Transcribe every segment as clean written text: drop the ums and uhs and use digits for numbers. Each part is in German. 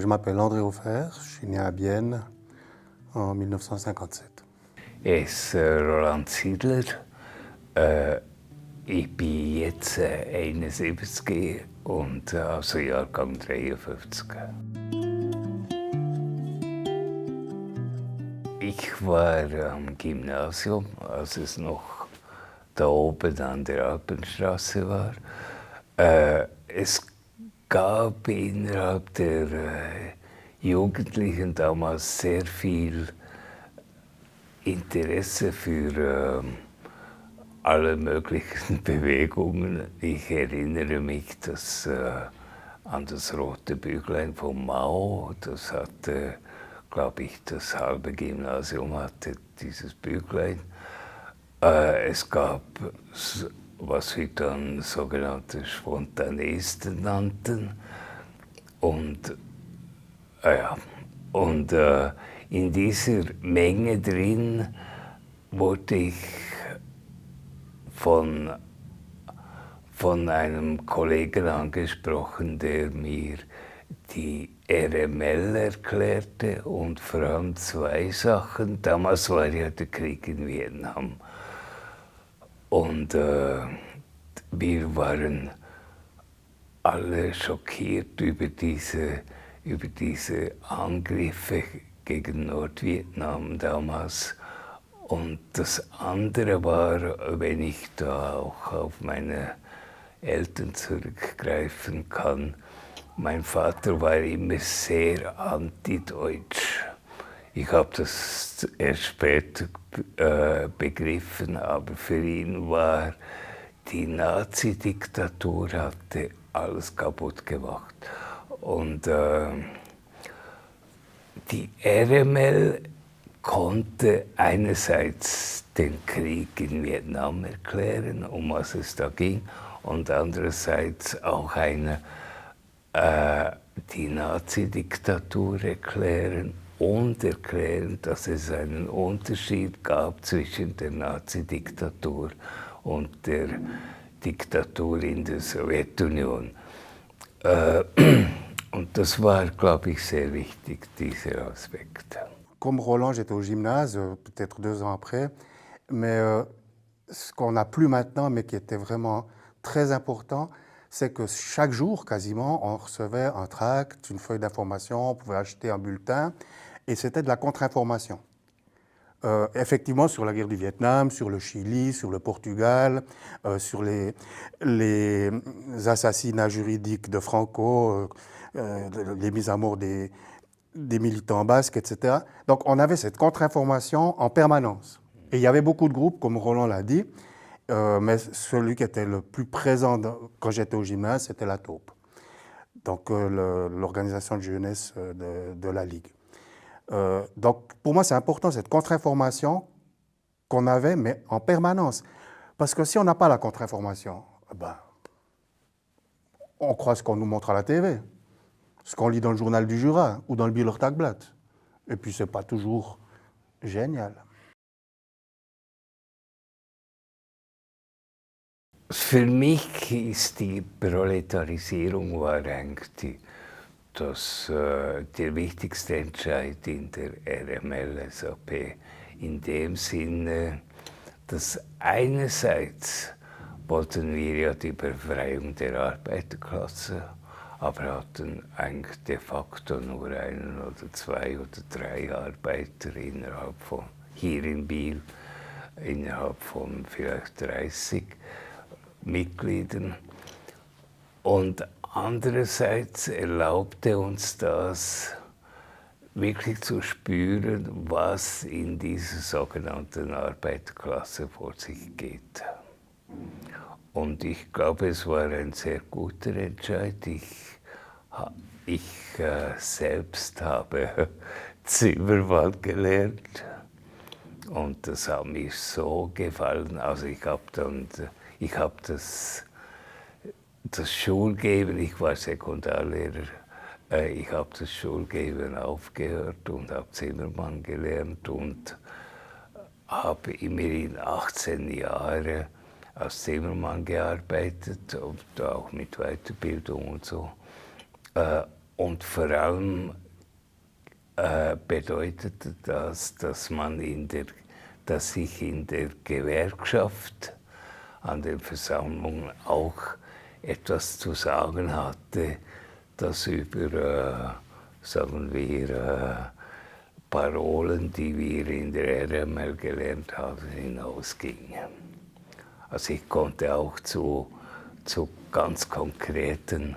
Je m'appelle André Hofer, je suis né à Bienne en 1957. Es Roland Ziedler. Ich bin jetzt 71 und also Jahrgang 53. Ich war am Gymnasium, als es noch da oben an der Alpenstraße war. Es gab innerhalb der Jugendlichen damals sehr viel Interesse für alle möglichen Bewegungen. Ich erinnere mich an das rote Büchlein von Mao. Das hatte, glaube ich, das halbe Gymnasium hatte dieses Büchlein. Es gab, was wir dann sogenannte Spontanisten nannten. Und in dieser Menge drin wurde ich von einem Kollegen angesprochen, der mir die RML erklärte und vor allem zwei Sachen. Damals war ja der Krieg in Vietnam. Und wir waren alle schockiert über diese Angriffe gegen Nordvietnam damals. Und das andere war, wenn ich da auch auf meine Eltern zurückgreifen kann, mein Vater war immer sehr antideutsch. Ich habe das erst später begriffen, aber für ihn war die Nazi-Diktatur hatte alles kaputt gemacht. Und die RML konnte einerseits den Krieg in Vietnam erklären, um was es da ging, und andererseits auch die Nazi-Diktatur erklären und erklären, dass es einen Unterschied gab zwischen der Nazi-Diktatur und der Diktatur in der Sowjetunion. Und das war, glaube ich, sehr wichtig, dieser Aspekt. Comme Roland, j'étais au gymnase, peut-être 2 ans après, mais ce qu'on n'a plus maintenant, mais qui était vraiment très important, c'est que chaque jour, quasiment, on recevait un tract, une feuille d'information, on pouvait acheter un bulletin, et c'était de la contre-information. Effectivement, sur la guerre du Vietnam, sur le Chili, sur le Portugal, sur les assassinats juridiques de Franco, les mises à mort des militants basques, etc. Donc on avait cette contre-information en permanence. Et il y avait beaucoup de groupes, comme Roland l'a dit, mais celui qui était le plus présent quand j'étais au gymnase, c'était la taupe, donc l'organisation de jeunesse de la Ligue. Donc pour moi c'est important cette contre-information qu'on avait, mais en permanence. Parce que si on n'a pas la contre-information, on croit ce qu'on nous montre à la TV, ce qu'on lit dans le journal du Jura ou dans le Bieler Tagblatt. Et puis c'est pas toujours génial. Für mich ist die Proletarisierung war eigentlich der wichtigste Entscheid in der RML-SAP. In dem Sinne, dass einerseits wollten wir ja die Befreiung der Arbeiterklasse, aber hatten eigentlich de facto nur einen oder zwei oder drei Arbeiter hier in Biel, innerhalb von vielleicht 30 Mitgliedern. Und andererseits erlaubte uns das, wirklich zu spüren, was in dieser sogenannten Arbeiterklasse vor sich geht. Und ich glaube, es war ein sehr guter Entscheid. Ich selbst habe Zimmermann gelernt und das hat mir so gefallen. Also ich habe das Schulgeben, ich war Sekundarlehrer, ich habe das Schulgeben aufgehört und habe Zimmermann gelernt und habe immerhin 18 Jahre als Zimmermann gearbeitet und auch mit Weiterbildung und so. Und vor allem bedeutete das, dass ich in der Gewerkschaft an den Versammlungen auch etwas zu sagen hatte, das über, sagen wir, Parolen, die wir in der RML gelernt haben, hinausging. Also ich konnte auch zu ganz konkreten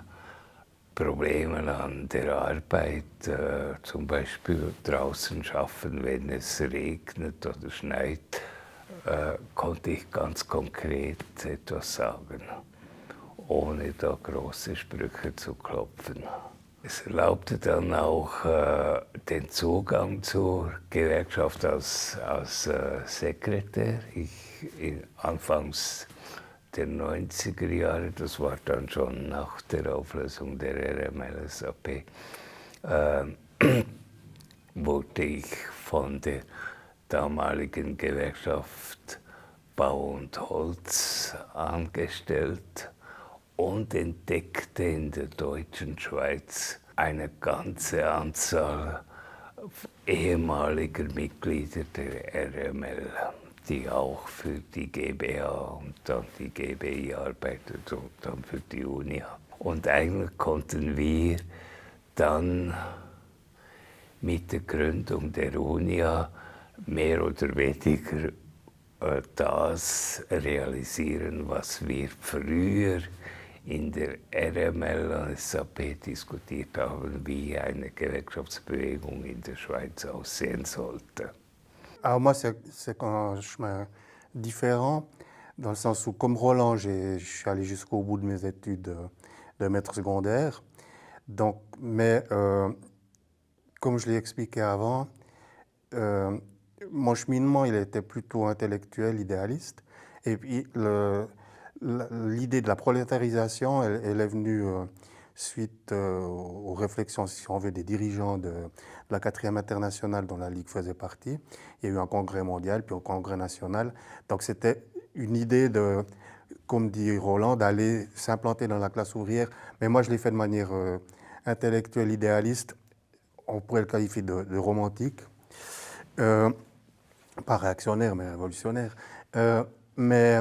Problemen an der Arbeit, zum Beispiel draußen schaffen, wenn es regnet oder schneit, konnte ich ganz konkret etwas sagen, ohne da große Sprüche zu klopfen. Es erlaubte dann auch den Zugang zur Gewerkschaft als Sekretär. Anfangs der 90er Jahre, das war dann schon nach der Auflösung der RML-SAP, wurde ich von der damaligen Gewerkschaft Bau und Holz angestellt und entdeckte in der deutschen Schweiz eine ganze Anzahl ehemaliger Mitglieder der RML, die auch für die GBA und dann die GBI arbeiteten und dann für die UNIA. Und eigentlich konnten wir dann mit der Gründung der UNIA mehr oder weniger das realisieren, was wir früher in der RML und SAP diskutiert haben, wie eine Gewerkschaftsbewegung in der Schweiz aussehen sollte. Alors moi, c'est un chemin différent, dans le sens où, comme Roland, je suis allé jusqu'au bout de mes études de maître secondaire. Donc, mais comme je l'ai expliqué avant, mon cheminement, il était plutôt intellectuel, idéaliste. Et puis, l'idée de la prolétarisation, elle est venue suite aux réflexions, si on veut, des dirigeants de la 4e internationale dont la Ligue faisait partie. Il y a eu un congrès mondial, puis un congrès national. Donc c'était une idée de, comme dit Roland, d'aller s'implanter dans la classe ouvrière. Mais moi, je l'ai fait de manière intellectuelle, idéaliste. On pourrait le qualifier de romantique. Pas réactionnaire, mais révolutionnaire. Mais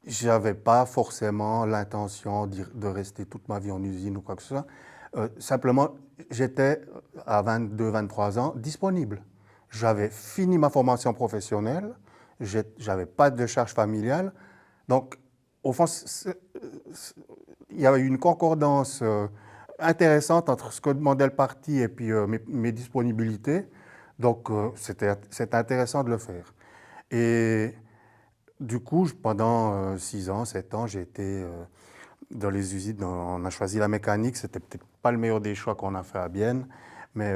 je n'avais pas forcément l'intention de rester toute ma vie en usine ou quoi que ce soit. Simplement, j'étais à 22, 23 ans disponible. J'avais fini ma formation professionnelle, je n'avais pas de charge familiale. Donc, au fond, il y avait une concordance intéressante entre ce que demandait le parti et puis mes disponibilités. Donc, c'était intéressant de le faire. Et du coup, pendant 6 ans, 7 ans, j'ai été dans les usines. On a choisi la mécanique. C'était peut-être pas le meilleur des choix qu'on a fait à Bienne, mais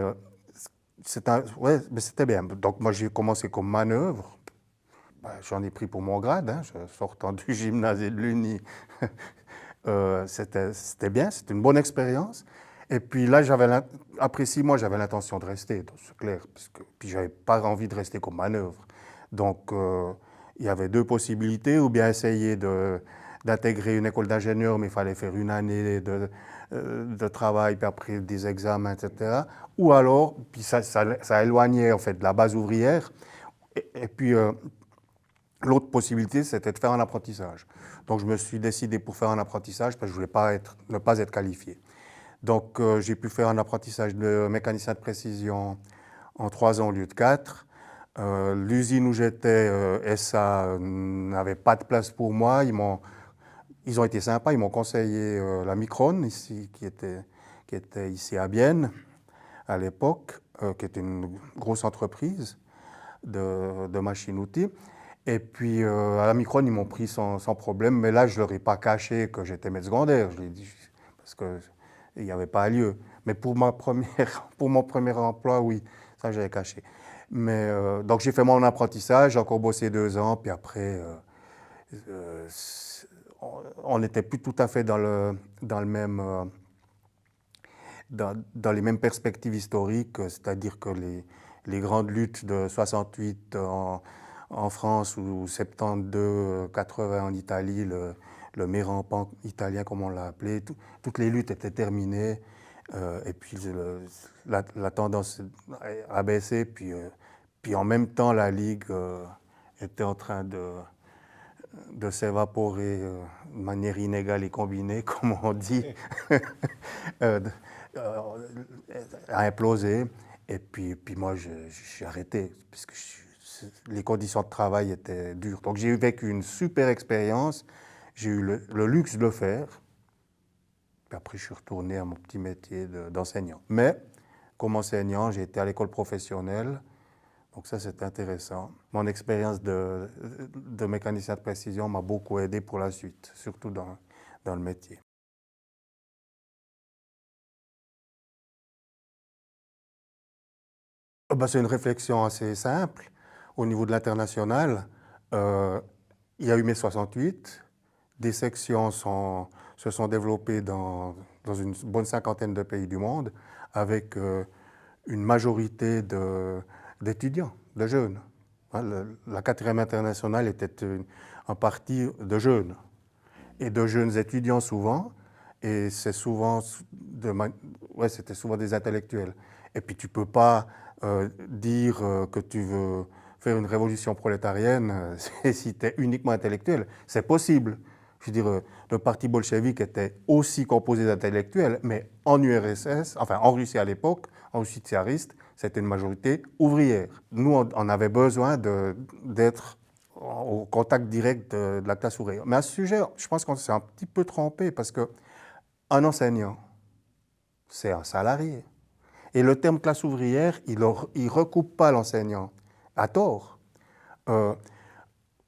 c'était bien. Donc, moi, j'ai commencé comme manœuvre. J'en ai pris pour mon grade, hein, sortant du gymnase et de l'Uni. C'était bien, c'était une bonne expérience. Et puis là, après 6 mois, j'avais l'intention de rester, c'est clair. Puis j'avais pas envie de rester comme manœuvre. Donc, il y avait 2 possibilités, ou bien essayer d'intégrer une école d'ingénieur, mais il fallait faire une année de travail, puis après des examens, etc. Ou alors, puis ça éloignait en fait de la base ouvrière. Et puis, l'autre possibilité, c'était de faire un apprentissage. Donc, je me suis décidé pour faire un apprentissage parce que je ne voulais ne pas être qualifié. Donc, j'ai pu faire un apprentissage de mécanicien de précision en 3 ans au lieu de 4. L'usine où j'étais, SA, n'avait pas de place pour moi. Ils ont été sympas, ils m'ont conseillé la Micron, ici, qui était ici à Bienne, à l'époque, qui était une grosse entreprise de machines-outils. Et puis, à la Micron, ils m'ont pris sans problème. Mais là, je ne leur ai pas caché que j'étais maître secondaire. Je l'ai dit, parce qu'il n'y avait pas lieu. Mais pour mon premier emploi, oui, ça, j'avais caché. Mais, donc, j'ai fait mon apprentissage, j'ai encore bossé 2 ans. Puis après, on n'était plus tout à fait dans le même... Dans les mêmes perspectives historiques, c'est-à-dire que les grandes luttes de 68 en France ou 72, 80 en Italie, le Mérampan italien comme on l'a appelé, toutes les luttes étaient terminées. Et puis la tendance a baissé, puis en même temps la Ligue était en train de s'évaporer de manière inégale et combinée, comme on dit, euh, euh, a implosé. Et puis moi, j'ai arrêté, parce que les conditions de travail étaient dures. Donc j'ai vécu une super expérience, j'ai eu le luxe de le faire. Puis après, je suis retourné à mon petit métier d'enseignant. Mais comme enseignant, j'ai été à l'école professionnelle. Donc ça, c'est intéressant. Mon expérience de mécanicien de précision m'a beaucoup aidé pour la suite, surtout dans le métier. C'est une réflexion assez simple. Au niveau de l'international, il y a eu mai 68. Des sections se sont développées dans une bonne cinquantaine de pays du monde, avec une majorité d'étudiants, de jeunes. La 4e internationale était un parti de jeunes, et de jeunes étudiants souvent, et c'était souvent des intellectuels. Et puis tu ne peux pas dire que tu veux faire une révolution prolétarienne si tu es uniquement intellectuel. C'est possible. Je veux dire, le parti bolchevique était aussi composé d'intellectuels, mais en URSS, enfin en Russie à l'époque, en Russie tsariste, c'était une majorité ouvrière. Nous, on avait besoin d'être au contact direct de la classe ouvrière. Mais à ce sujet, je pense qu'on s'est un petit peu trompé, parce qu'un enseignant, c'est un salarié. Et le terme classe ouvrière, il ne recoupe pas l'enseignant, à tort.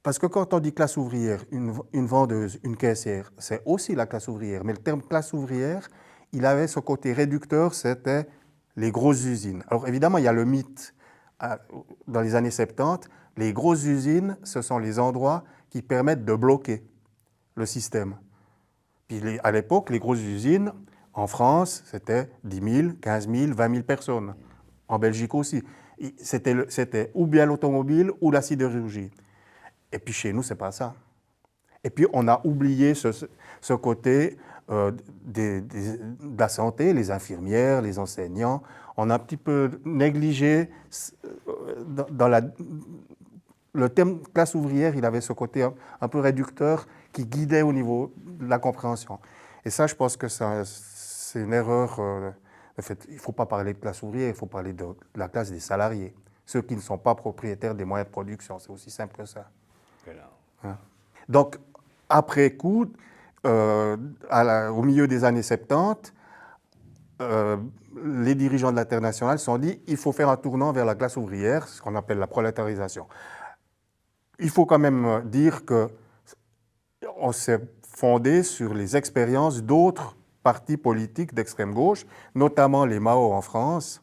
Parce que quand on dit classe ouvrière, une vendeuse, une caissière, c'est aussi la classe ouvrière. Mais le terme classe ouvrière, il avait ce côté réducteur, c'était les grosses usines. Alors évidemment, il y a le mythe, dans les années 70, les grosses usines, ce sont les endroits qui permettent de bloquer le système. Puis à l'époque, les grosses usines, en France, c'était 10 000, 15 000, 20 000 personnes. En Belgique aussi. C'était ou bien l'automobile ou la sidérurgie. Et puis chez nous, ce n'est pas ça. Et puis on a oublié ce côté de la santé, les infirmières, les enseignants. On a un petit peu négligé le terme classe ouvrière, il avait ce côté un peu réducteur qui guidait au niveau de la compréhension. Et ça, je pense que c'est une erreur. En fait, il ne faut pas parler de classe ouvrière, il faut parler de la classe des salariés. Ceux qui ne sont pas propriétaires des moyens de production, c'est aussi simple que ça. Hein? Donc, après coup, au milieu des années 70, les dirigeants de l'Internationale se sont dit il faut faire un tournant vers la classe ouvrière, ce qu'on appelle la prolétarisation. Il faut quand même dire qu'on s'est fondé sur les expériences d'autres partis politiques d'extrême gauche, notamment les Mao en France,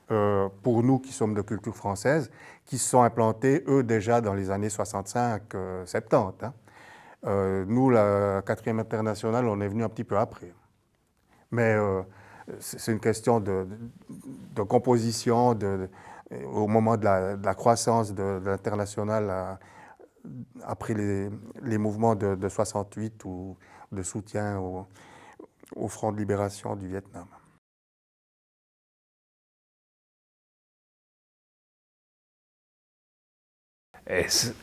pour nous qui sommes de culture française, qui se sont implantés, eux, déjà dans les années 65-70. Nous, la 4e internationale, on est venu un petit peu après. Mais c'est une question de composition, au moment de la croissance de l'internationale, après les mouvements de 68 ou de soutien au Front de libération du Vietnam. Es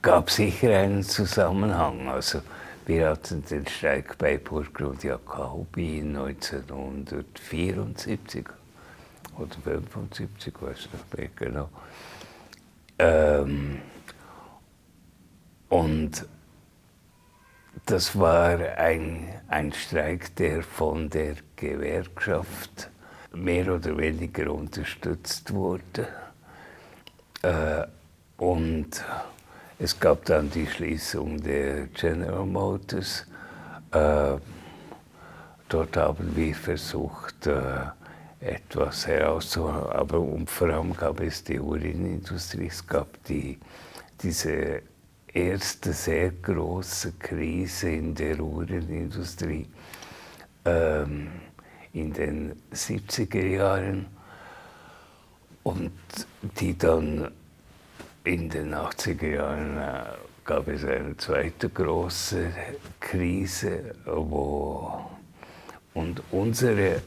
gab sicher einen Zusammenhang. Also wir hatten den Streik bei Burgrund Jacobi 1974 oder 75, weiß nicht mehr genau. Und das war ein Streik, der von der Gewerkschaft mehr oder weniger unterstützt wurde. Und es gab dann die Schließung der General Motors. Dort haben wir versucht, etwas herauszuholen, aber vor allem gab es die Uhrenindustrie. Es gab diese erste sehr große Krise in der Uhrenindustrie in den 70er Jahren und die dann in den 80er Jahren gab es eine zweite große Krise, wo Und unsere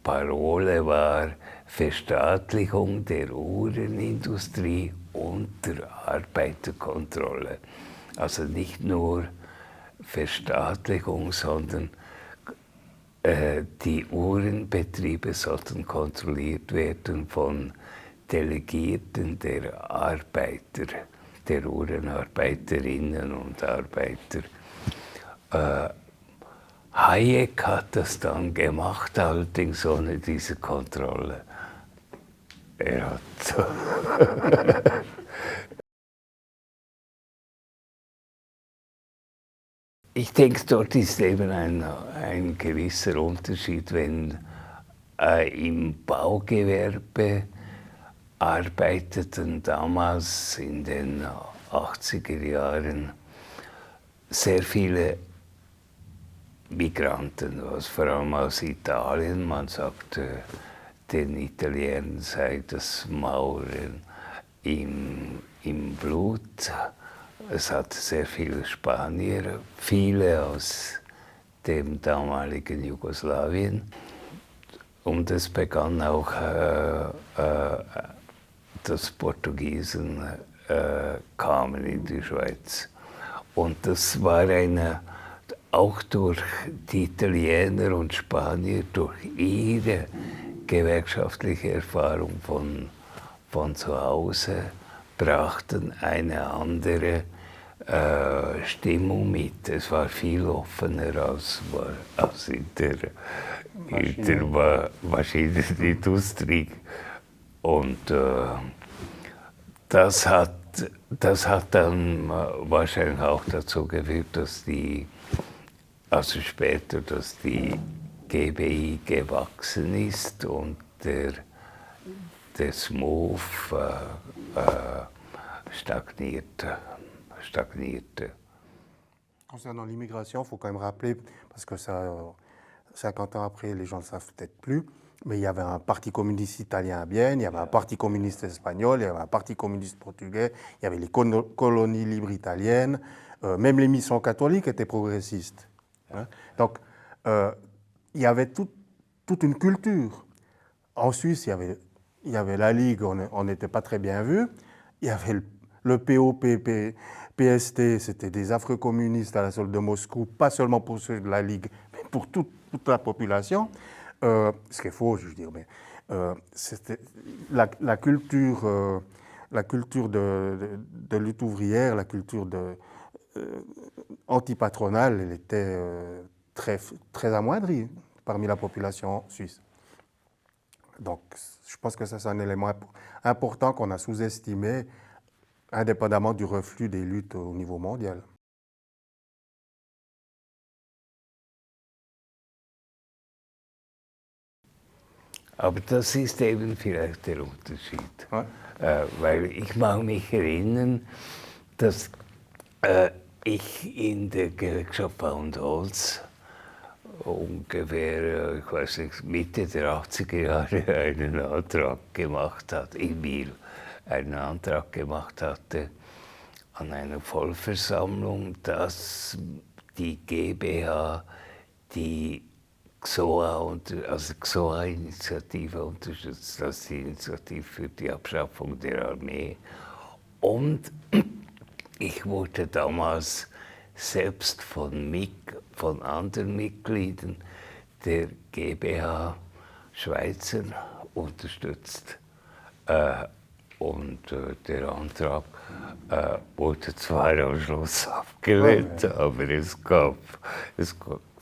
Parole war Verstaatlichung der Uhrenindustrie unter Arbeiterkontrolle. Also nicht nur Verstaatlichung, sondern die Uhrenbetriebe sollten kontrolliert werden von Delegierten der Arbeiter, der Uhrenarbeiterinnen und Arbeiter. Hayek hat das dann gemacht, allerdings ohne diese Kontrolle. Er hat Ich denke, dort ist eben ein gewisser Unterschied, wenn im Baugewerbe arbeiteten damals in den 80er Jahren sehr viele Migranten, vor allem aus Italien. Man sagte, den Italienern sei das Mauern im Blut. Es hatte sehr viele Spanier, viele aus dem damaligen Jugoslawien. Und es begann auch, dass Portugiesen kamen in die Schweiz. Und das war auch durch die Italiener und Spanier, durch ihre gewerkschaftliche Erfahrung von zu Hause, brachten eine andere Stimmung mit. Es war viel offener als in der Maschinenindustrie. Und das hat dann wahrscheinlich auch dazu geführt, dass also später, dass die GBI gewachsen ist und der SMOV stagnierte. Concernant l'immigration, il faut quand même rappeler, parce que ça, 50 ans après, les gens ne savent peut-être plus, mais il y avait un parti communiste italien à Bienne, il y avait un parti communiste espagnol, il y avait un parti communiste portugais, il y avait les colonies libres italiennes, même les missions catholiques étaient progressistes. Hein. Donc, il y avait toute une culture. En Suisse, il y avait la Ligue, on n'était pas très bien vu. Il y avait le POP, PST, c'était des affreux communistes à la solde de Moscou, pas seulement pour ceux de la Ligue, mais pour toute la population. Ce qui est faux, je veux dire, mais c'était la culture de lutte ouvrière, la culture antipatronale, elle était très amoindrie parmi la population suisse. Donc, je pense que ça, c'est un élément important qu'on a sous-estimé, indépendamment du reflux des luttes au niveau mondial. Aber das ist eben vielleicht der Unterschied. Ja. Weil ich mag mich erinnern, dass ich in der Gewerkschaft Bau und Holz ungefähr, ich weiß nicht, Mitte der 80er Jahre einen Antrag gemacht hatte, in Biel, einen Antrag gemacht hatte an einer Vollversammlung, dass die GmbH die XOA-Initiative unterstützt, das ist die Initiative für die Abschaffung der Armee. Und ich wurde damals selbst von anderen Mitgliedern der GmbH Schweizer unterstützt. Und der Antrag wurde zwar am Schluss abgelehnt, aber es gab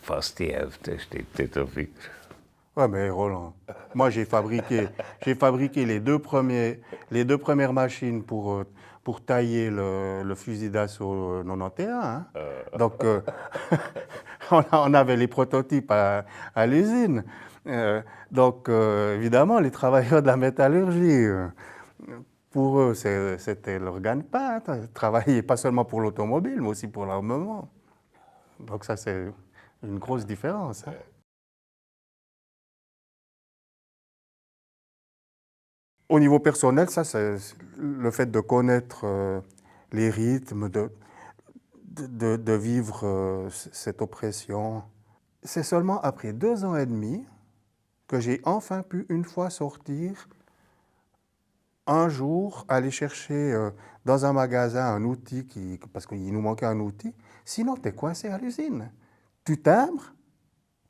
fast die Hälfte stimmte dafür. Ouais, mais Roland, moi j'ai fabriqué les deux premières machines pour tailler le fusil d'assaut 91. Hein. Donc, on avait les prototypes à l'usine. Donc, évidemment, les travailleurs de la métallurgie, pour eux, c'était leur gagne-pain. Travailler pas seulement pour l'automobile, mais aussi pour l'armement. Donc ça, c'est une grosse différence. Hein. Au niveau personnel, ça, c'est le fait de connaître les rythmes, de vivre cette oppression. C'est seulement après 2 ans et demi que j'ai enfin pu une fois sortir, un jour, aller chercher dans un magasin un outil, parce qu'il nous manquait un outil. Sinon, tu es coincé à l'usine. Tu timbres,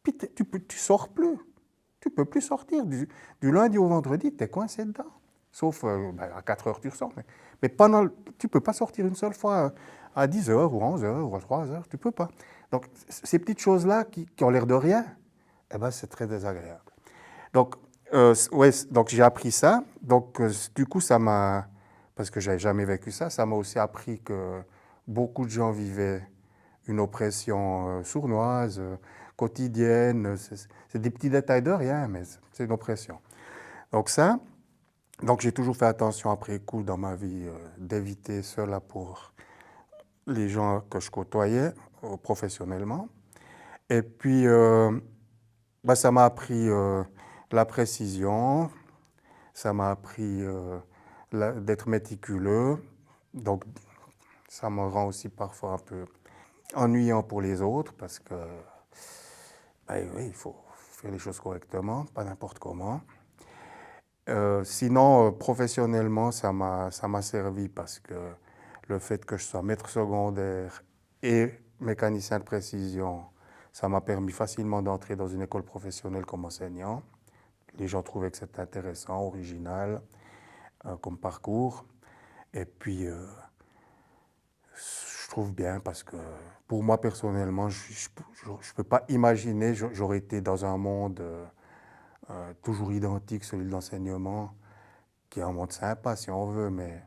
puis tu sors plus. Tu peux plus sortir. Du lundi au vendredi, tu es coincé dedans. Sauf à 4 heures, tu ressors. Mais tu ne peux pas sortir une seule fois à 10 heures ou 11 heures ou à 3 heures. Tu ne peux pas. Donc, ces petites choses-là qui ont l'air de rien, eh ben, c'est très désagréable. Donc, ouais, donc j'ai appris ça. Donc, du coup, ça m'a, parce que j'avais jamais vécu ça, ça m'a aussi appris que beaucoup de gens vivaient une oppression sournoise, quotidienne. C'est des petits détails de rien, mais c'est une oppression. Donc ça, donc j'ai toujours fait attention après coup dans ma vie d'éviter cela pour les gens que je côtoyais professionnellement. Et puis, ça m'a appris la précision, ça m'a appris d'être méticuleux. Donc, ça me rend aussi parfois un peu ennuyant pour les autres parce que, oui, il faut faire les choses correctement, pas n'importe comment. Sinon, professionnellement, ça m'a servi parce que le fait que je sois maître secondaire et mécanicien de précision, ça m'a permis facilement d'entrer dans une école professionnelle comme enseignant. Les gens trouvaient que c'était intéressant, original comme parcours. Et puis, je trouve bien parce que pour moi personnellement, je ne peux pas imaginer, j'aurais été dans un monde toujours identique, celui de l'enseignement, qui est un monde sympa si on veut, mais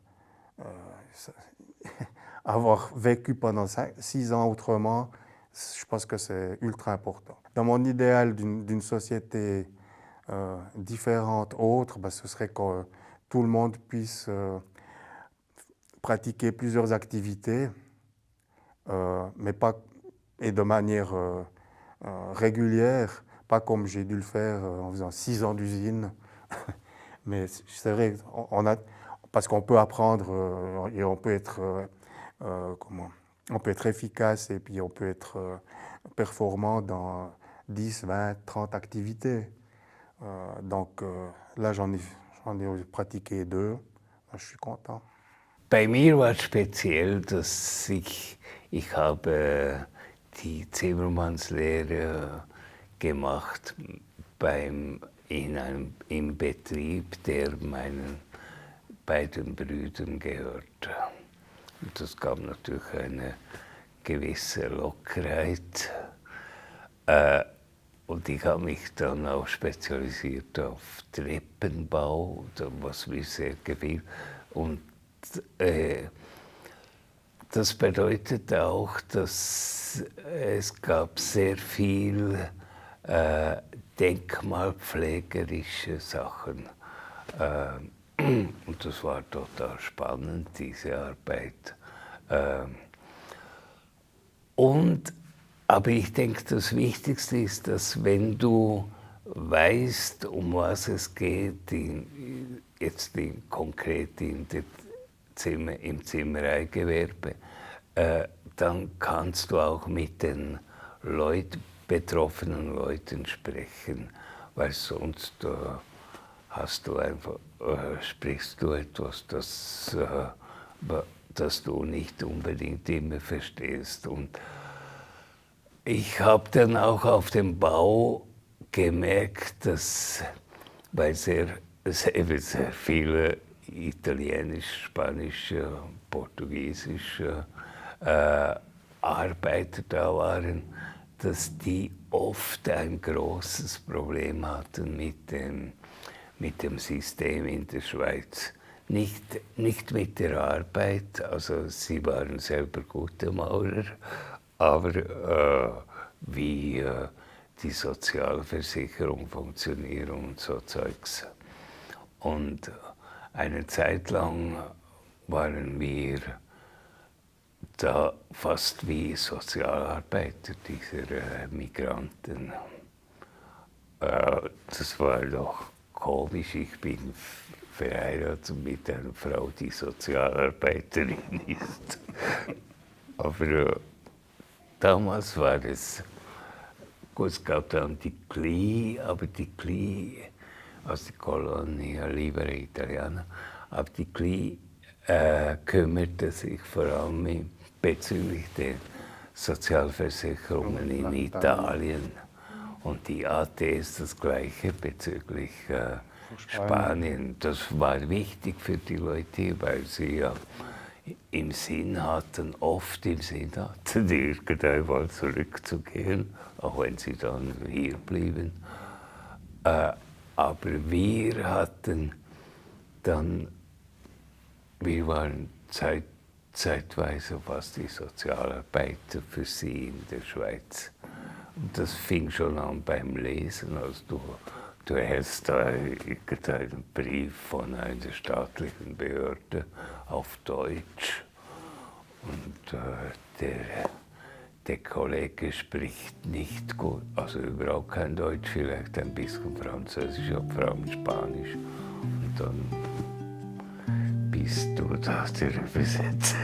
avoir vécu pendant 6 ans autrement, je pense que c'est ultra important. Dans mon idéal d'une société différente, autre, ce serait que tout le monde puisse pratiquer plusieurs activités, mais pas, et de manière régulière, pas comme j'ai dû le faire en faisant 6 ans d'usine. Mais c'est vrai, parce qu'on peut apprendre et on peut être, on peut être efficace et puis on peut être performant dans 10, 20, 30 activités. Donc là, j'en ai pratiqué 2. Je suis content. Bei mir war es speziell, dass ich habe die Zimmermannslehre gemacht im Betrieb, der meinen beiden Brüdern gehörte. Und das gab natürlich eine gewisse Lockerheit. Und ich habe mich dann auch spezialisiert auf Treppenbau, was mir sehr gefiel. Und das bedeutet auch, dass es gab sehr viel denkmalpflegerische Sachen. Und das war total spannend, diese Arbeit. Aber ich denke, das Wichtigste ist, dass wenn du weißt, um was es geht, konkret im Zimmereigewerbe, dann kannst du auch mit den betroffenen Leuten sprechen, weil sonst sprichst du etwas, das du nicht unbedingt immer verstehst. Und ich habe dann auch auf dem Bau gemerkt, dass, weil sehr viele Italienisch, Spanisch, Portugiesisch Arbeiter da waren, dass die oft ein großes Problem hatten mit dem System in der Schweiz. Nicht mit der Arbeit, also sie waren selber gute Maurer, aber wie die Sozialversicherung funktioniert und so Zeugs. Und eine Zeit lang waren wir da fast wie Sozialarbeiter dieser Migranten. Das war doch komisch. Ich bin verheiratet mit einer Frau, die Sozialarbeiterin ist. aber damals war es, gut, es gab dann die CLI, aber die CLI, also die Colonia Libera Italiana, aber die CLI kümmerte sich vor allem bezüglich der Sozialversicherungen in Italien. Und die ATS das Gleiche bezüglich Spanien. Das war wichtig für die Leute, weil sie ja oft im Sinn hatten, irgendwann zurückzugehen, auch wenn sie dann hier blieben. Aber wir waren zeitweise fast die Sozialarbeiter für sie in der Schweiz. Und das fing schon an beim Lesen, also du erhältst da irgendeinen Brief von einer staatlichen Behörde auf Deutsch und der Kollege spricht nicht gut, also überhaupt kein Deutsch, vielleicht ein bisschen Französisch, aber vor allem Spanisch. Und dann bist du da der Übersetzer.